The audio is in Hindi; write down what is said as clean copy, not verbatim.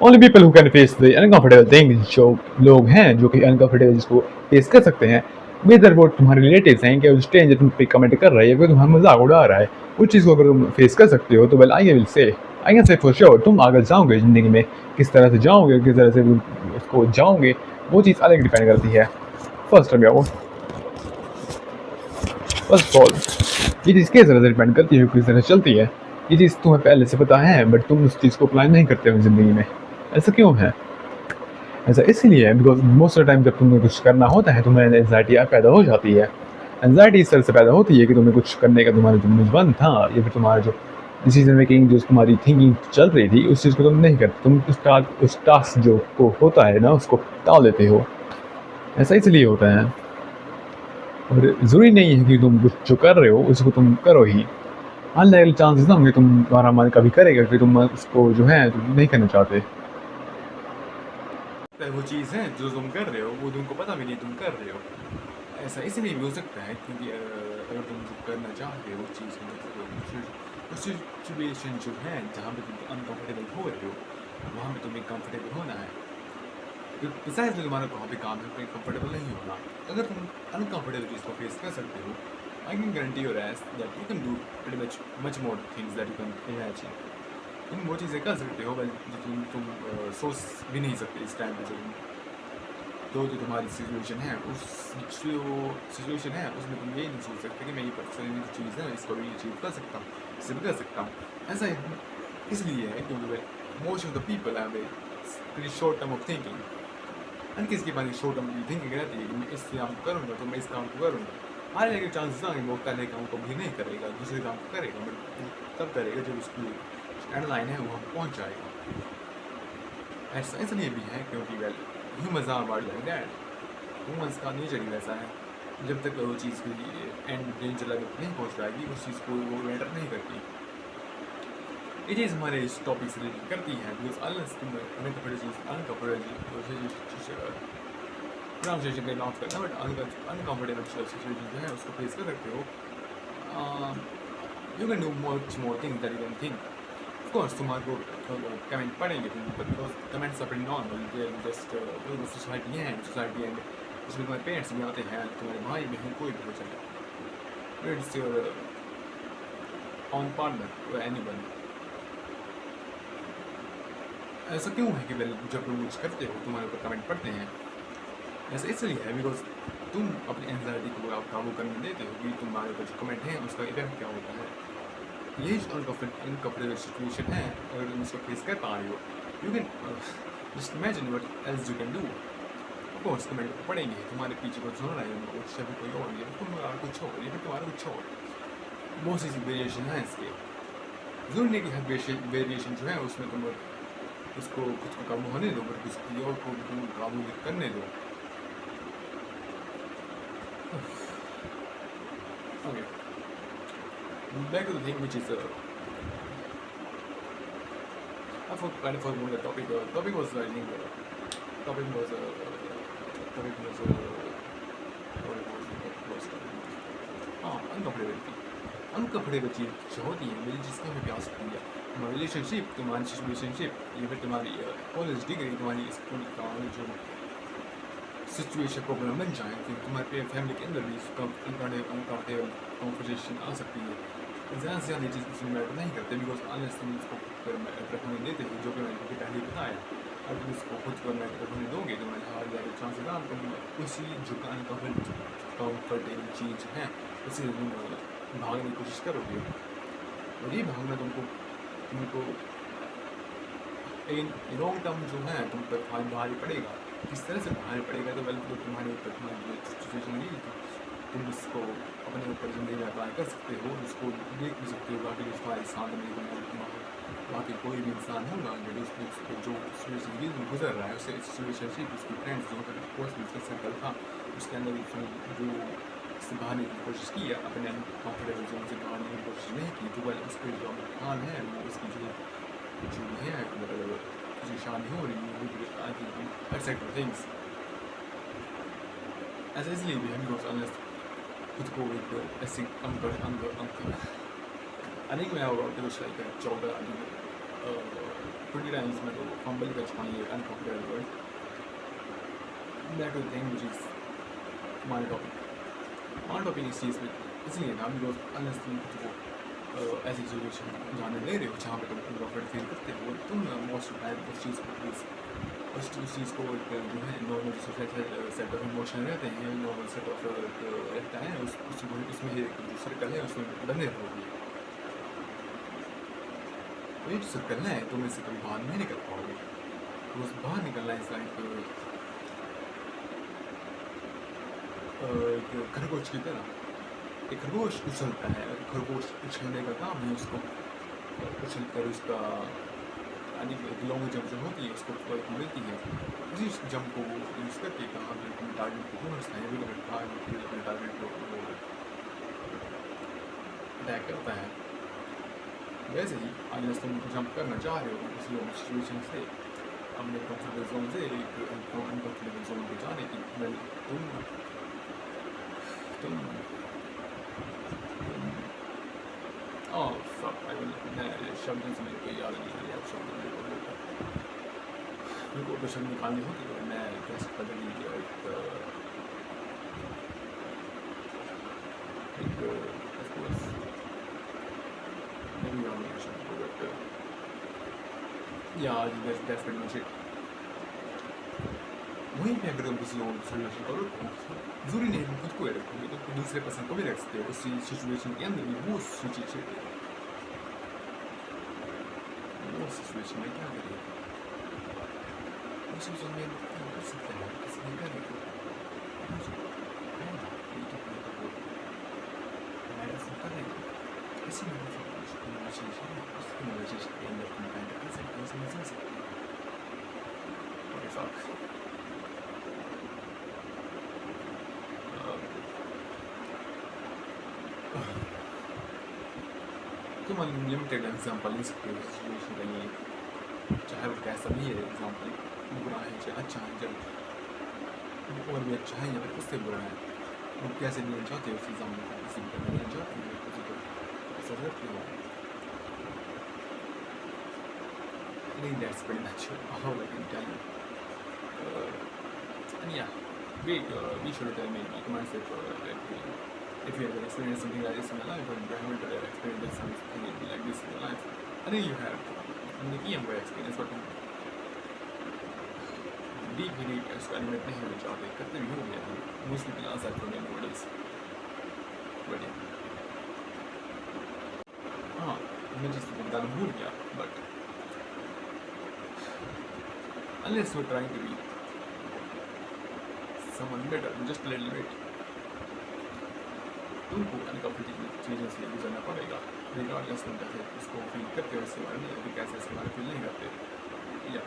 Only people who can face the uncomfortable thing, जो लोग हैं जो कि अनकंफर्टेबल जिसको फेस कर सकते हैं, वेदर वो तुम्हारे रिलेटिव्स हैं क्या स्ट्रेंजर तुम पे कमेंट कर रहा है या फिर तुम्हारा मजाक उड़ा रहा है, उस चीज़ को अगर तुम फेस कर सकते हो तो well I will say, I can say for sure तुम आगे जाओगे ज़िंदगी में, किस तरह से जाओगे, किस तरह से उसको जाओगे, वो चीज़ अलग डिपेंड करती है। First of all, first of all ये चीज़ किस तरह से डिपेंड करती है, किस तरह से चलती है, ये चीज़ तुम्हें पहले से पता है बट तुम उस चीज़ को अप्लाई नहीं करते हो ज़िंदगी में। ऐसा क्यों है? ऐसा इसलिए है because most of the time जब तुम्हें कुछ करना होता है तुम्हें एनजाइटी पैदा हो जाती है। एनजाइटी इस तरह से पैदा होती है कि तुम्हें कुछ करने का तुम्हारा जो मुझबन था या फिर तुम्हारा जो डिसीजन मेकिंग जो तुम्हारी थिंकिंग चल रही थी उस चीज़ को तुम नहीं करते, तुम उस टास्क जो को होता है ना उसको टाल देते हो। ऐसा इसलिए होता है और ज़रूरी नहीं है कि तुम कुछ जो कर रहे हो उसको तुम करो ही। अनलाइकली चांसेस ना होंगे तुम्हारा मन कभी करेगा कि तुम उसको जो है तुम नहीं करना चाहते। वो चीज़ है जो तुम कर रहे हो वो तुमको पता भी नहीं तुम कर रहे हो। ऐसा इसलिए भी हो सकता है क्योंकि अगर तुम जो करना चाहते हो उस चीज़ को उस सिचुएशन जो है जहाँ पे तुम अनकंफर्टेबल हो रहे हो वहाँ पे तुम्हें कंफर्टेबल होना है। बिसाइड्स तुम्हारा वहाँ पे काम है कोई कंफर्टेबल नहीं होना। अगर तुम अनकंफर्टेबल चीज़ को फेस कर सकते हो, I can guarantee your S that you can do pretty much more things that you can imagine. तुम वो चीज़ें कर सकते हो जो तुम सोच भी नहीं सकते इस टाइम पे। जो तुम्हारी सिचुएशन है उस जो सिचुएशन है उसमें तुम यही नहीं सोच सकते कि मैं ये पर्सनल चीज़ है इसको भी अचीव कर सकता हूँ, इससे भी कर सकता हूँ। ऐसा इसलिए है क्योंकि most of the people have a short term of thinking. हर किसी के पास शॉर्ट टर्म की थिंकिंग रहती है कि मैं इस काम को करूँगा तो मैं इस काम को करूँगा। हारने के चांसेस आएंगे वो पहले काम को भी नहीं करेगा, दूसरे काम को करेगा बट तब करेगा जब उसकी एंड लाइन है वहाँ पहुँच जाएगा। ऐसा इसलिए भी है क्योंकि well humans are wild like that. Humans का नेचर ही वैसा है, जब तक वो चीज़ की एंड डेंजर लेवल नहीं पहुँच पाएगी उस चीज़ को वो मैटर नहीं करती। ये चीज़ हमारे इस टॉपिक से रिलेटेड करती है बिकॉज अनलेस तुम प्रोनाउंसिएशन का नॉट करना बट अनकंफर्टेबल सिचुएशन जो है उसको फेस कर सकते हो। You can do much more thing that you can think. Of course तुम्हारे को कमेंट पढ़ेंगे तुम because comments are pretty normal, just society है सोसाइटी एंड उसमें तुम्हारे पेरेंट्स भी आते हैं, तुम्हारे भाई बहन कोई भी हो चाहे, it's your on partner anyone. ऐसा क्यों है कि जब तुम कुछ करते हो तुम्हारे ऊपर कमेंट पढ़ते हैं? ऐसा इसलिए है बिकॉज तुम अपनी एंजाइटी को काबू करने देते हो कि तुम्हारे ऊपर जो कमेंट है उसका इफेक्ट क्या होता है। यही जो अनकंफर्टेबल सिचुएशन है अगर तुम इसको फेस कर पा रहे हो you can just imagine what else you can do. Of course comment पढ़ेंगे तुम्हारे पीछे को सुन रहे हो कुछ या फिर कोई और या तुम्हारा कुछ और या फिर तुम्हारा कुछ और, बहुत सी वेरिएशन है इसके। जरूरी नहीं कि हर वेरिएशन जो है उसमें तुम उसको खुद को काबू होने दो बट किसी और को तुम काबू करने दो। Okay, back to the thing which is I forgot the topic. Topic was I think topic was topic was हाँ अनकम्फर्टेबिलिटी। अनकम्फर्टेबल चीज़ जो होती है मेरी जिसका हमें प्यास सकती है तुम्हारी रिलेशनशिप, तुम्हारी सिचुएशनशिप या फिर तुम्हारी कॉलेज डिग्री, तुम्हारी स्कूल का जो सिचुएशन प्रॉब्लम बन जाए तो तुम्हारे फैमिली के अंदर भी अनकम्फर्टेबल कॉन्वर्सेशन आ सकती है। ज़्यादा से ज़्यादा चीज़ इसमें मैटर नहीं करते बिकॉज अनलेस तुम इसको मैटर होने देते हो जो कि मैंने आपको पहले ही बताया। अगर तुम इसको खुद पर मैटर होने दोगे तो मैंने हार ज़्यादा चांसेस आम तुम उसी जो कम्फर्टेबल चीज़ है उसी तुम भागने की कोशिश करोगे और ये भागना तुमको लेकिन लॉन्ग टर्म जो है तुम पर भारी पड़ेगा। किस तरह से भारी पड़ेगा तो वेल तुम्हारे ऊपर तुम्हारी सिचुएशन नहीं तुम इसको अपने ऊपर ज़िंदगी में अप्लाई कर सकते हो, इसको देख भी सकते हो बाकी तुम्हारे साथ में बाकी कोई भी इंसान होगा जो जो सिचुएशन गुजर रहा है उससे सिचुएशनशिप उसकी फ्रेंड्स जो कोर्स उसका सर्कल था उसके अंदर जो इससे बाहर की कोशिश की है अपने कंफर्टेबल जोन से बाहर की कोशिश नहीं की तो वेल उसके जो हाल है वो उसकी जो है मतलब उसकी शादी हो रही है एक्सेट्रा थिंग्स। ऐसा इसलिए भी हम लोग खुद को एक ऐसे अंदर अंदर अंदर I think we have about this like 14 20 times मैं तो फंबल कर चुका हूँ ये unconfident word back to thing which is my topic इस चीज़ में इसलिए ना बिकॉज अनलेस तुम खुद को ऐसी सिचुएशन जाने दे रहे हो जहाँ पे तुम कॉन्फिडेंट फील करते हो तुम मोस्ट टाइम उस चीज़ को प्लीज़ उस चीज़ को एक जो है नॉर्मल सेट ऑफ इमोशन रहते हैं नॉर्मल सेट ऑफ रहता है उसमें जो सर्कल है उसमें बने रहोगे तो ये जो सर्कल है तुम इससे कभी बाहर नहीं निकल पाओगे तो उस बाहर निकलना इस लाइक खरगोश की तरह एक खरगोश उछलता है खरगोश उछलने का काम है उसको उछल कर उसका लॉन्ग जंप जो होती है उसको मिलती है उसी जंप को यूज़ करके कहाँ पे अपने टारगेट को पहुँचता है भी अपने टारगेट को अटैक करता है वैसे ही अगर तुम जंप करना चाह रहे हो किसी और सिचुएशन से अपने कंफर्टेबल जोन से एक अनकंफर्टेबल जोन पे जाने की तुम मैं शब्द से मेरे को याद नहीं आ रहा शब्द मेरे को तो शब्द निकालनी होती है मैं कैसे बदल लीजिए एक वहीं पे अगर तुम किसी और सिचुएशन को रखो जरूरी नहीं तुम खुद को ही रखोगे तो दूसरे पर्सन को भी रख सकते हो उस सिचुएशन के अंदर भी वो सिचुएशन में क्या करें उस सिचुएशन में कर सकते हैं किसी ने कर तुम अनलिमिटेड एग्जाम्पल ले सकते हो सिचुएशन के लिए चाहे वो कैसा भी है एग्जाम्पल बुरा है चाहे अच्छा है जब और भी अच्छा है या फिर उससे बुरा है तुम कैसे लेना चाहते हो उस एग्जाम्पल को किसी भी तरह लेना चाहते हो किसी को ऐसा करते हो I think that's pretty much all I can tell you. And yeah, be sure to tell me in the comments if you have experienced something like this in your life or if you haven't experienced something like this in your life. I think you have. मैंने की हमको एक्सपीरियंस बट डीप उसको एनिमेट नहीं होना चाहते करते भी हो गया हम मोस्टली क्लास आते हैं नोवेल्स बट हाँ मैं जिस बताना भूल गया but unless you're trying to be someone better just a little bit तुमको अनकम्फर्टेबल चीज़ों से गुजरना पड़ेगा रिगार्डलेस तुम कैसे उसको फील करते हो इसके बारे में कैसे इसके बारे में फील नहीं करते या